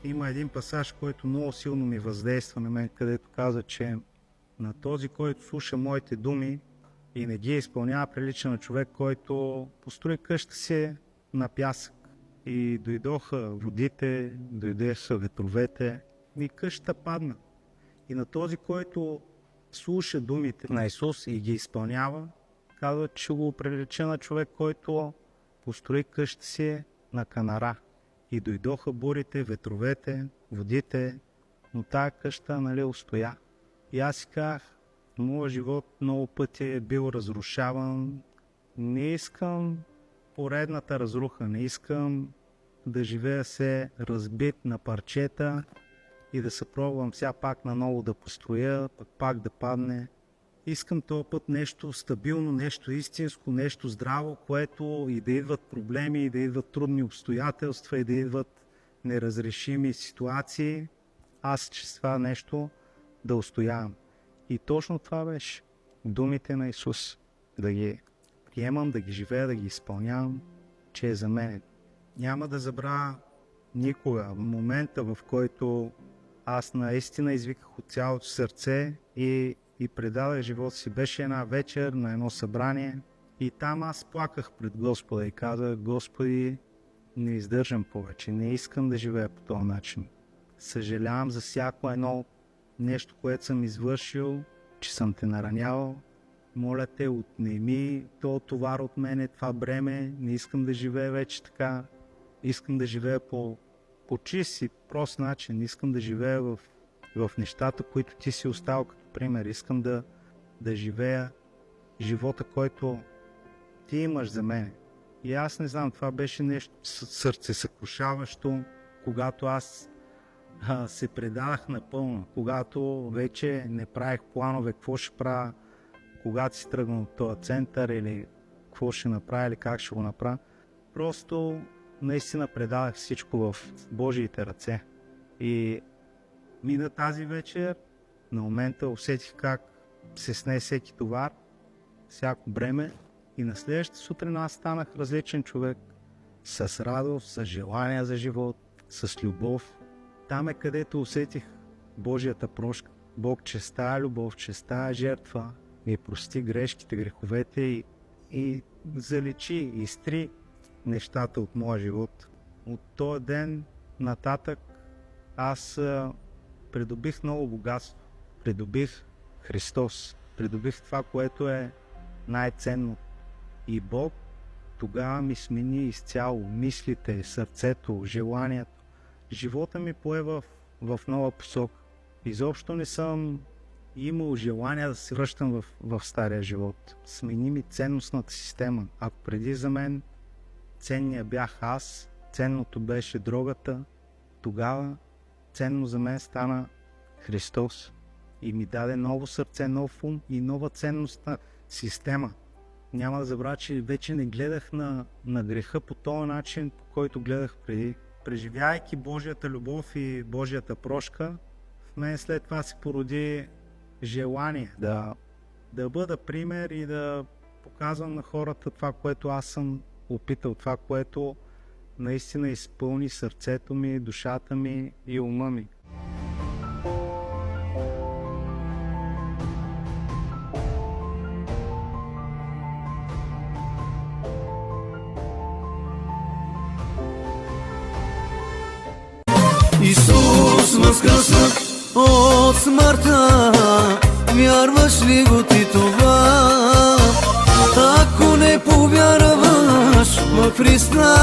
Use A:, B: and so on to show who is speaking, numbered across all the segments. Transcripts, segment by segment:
A: Има един пасаж, който много силно ми въздейства на мен, където каза, че на този, който слуша моите думи и не ги изпълнява, прилича на човек, който построи къща си на пясък. И дойдоха водите, дойдеха ветровете и къщата падна. И на този, който слуша думите на Исус и ги изпълнява, казва, че го прилича на човек, който построи къща си на канара. И дойдоха бурите, ветровете, водите, но тая къща, устоя. И аз си казах, моят живот много пъти е бил разрушаван. Не искам поредната разруха, не искам да живея се разбит на парчета и да се пробвам сега пак наново да построя, пак да падне. Искам този път нещо стабилно, нещо истинско, нещо здраво, което и да идват проблеми, и да идват трудни обстоятелства, и да идват неразрешими ситуации. Аз чрез това нещо да устоявам. И точно това беше думите на Исус. Да ги приемам, да ги живея, да ги изпълнявам, че е за мен. Няма да забравя никога момента, в който аз наистина извиках от цялото сърце и предадах живота си. Беше една вечер на едно събрание и там аз плаках пред Господа и казах, Господи, не издържам повече, не искам да живея по този начин. Съжалявам за всяко едно нещо, което съм извършил, че съм те наранявал. Моля те, отнеми този товар от мене, това бреме, не искам да живея вече така. Искам да живея по чист и прост начин, искам да живея в нещата, които ти си оставил като пример. Искам да живея живота, който ти имаш за мен. И аз не знам, това беше нещо сърцесъкрушаващо, когато аз се предадах напълно, когато вече не правих планове, какво ще правя, когато си тръгвам от този център или какво ще направя или как ще го направя. Просто наистина предадах всичко в Божиите ръце. И мина тази вечер, на момента усетих как се сне всеки товар, всяко бреме и на следващата сутрин аз станах различен човек, с радост, с желание за живот, с любов. Там е където усетих Божията прошка. Бог чрез тая любов, чрез тая жертва ми прости грешките, греховете и заличи, изтри нещата от моя живот. От този ден нататък аз придобих много богатство, придобих Христос, придобих това, което е най-ценно. И Бог тогава ми смени изцяло мислите, сърцето, желанието. Живота ми пое в нова посока. Изобщо не съм имал желание да се връщам в стария живот. Смени ми ценностната система. Ако преди за мен ценния бях аз, ценното беше дрогата, тогава ценно за мен стана Христос и ми даде ново сърце, нов ум и нова ценностна система. Няма да забравя, че вече не гледах на греха по този начин, по който гледах преди. Преживявайки Божията любов и Божията прошка, в мен след това се породи желание да бъда пример и да показвам на хората това, което аз съм опитал, това, което наистина изпълни сърцето ми, душата ми и ума ми.
B: Исус възкръсна от смъртта, вярваш ли го ти това? Ако не повярваш в Христа,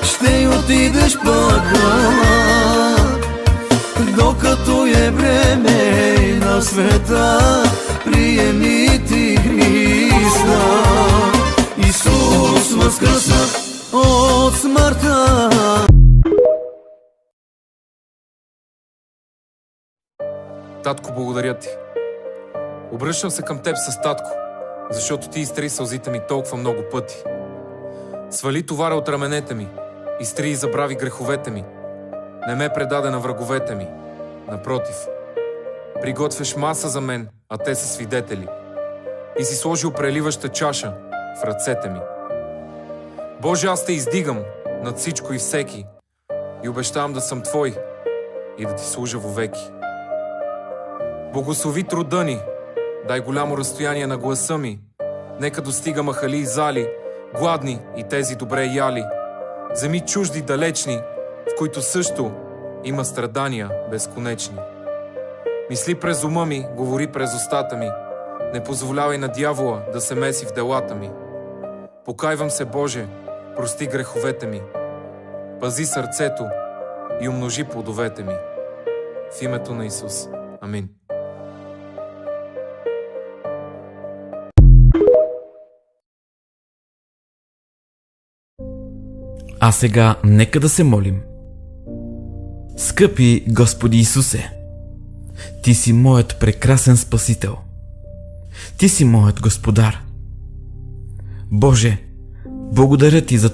B: ще отидеш пъкъла. Докато е време на света, приеми ти Христа. Исус възкръсна от смъртта.
C: Татко, благодаря ти. Обръщам се към теб с татко, защото ти изтри сълзите ми толкова много пъти. Свали товара от раменете ми, изтри и забрави греховете ми. Не ме предаде на враговете ми. Напротив, приготвяш маса за мен, а те са свидетели. И си сложил преливаща чаша в ръцете ми. Боже, аз те издигам над всичко и всеки и обещавам да съм Твой и да ти служа вовеки. Благослови труда ни, дай голямо разстояние на гласа ми, нека достига махали и зали, гладни и тези добре яли, земи чужди далечни, в които също има страдания безконечни. Мисли през ума ми, говори през устата ми, не позволявай на дявола да се меси в делата ми. Покайвам се, Боже, прости греховете ми, пази сърцето и умножи плодовете ми. В името на Исус. Амин.
D: А сега нека да се молим. Скъпи Господи Исусе, Ти си моят прекрасен Спасител. Ти си моят Господар. Боже, благодаря Ти за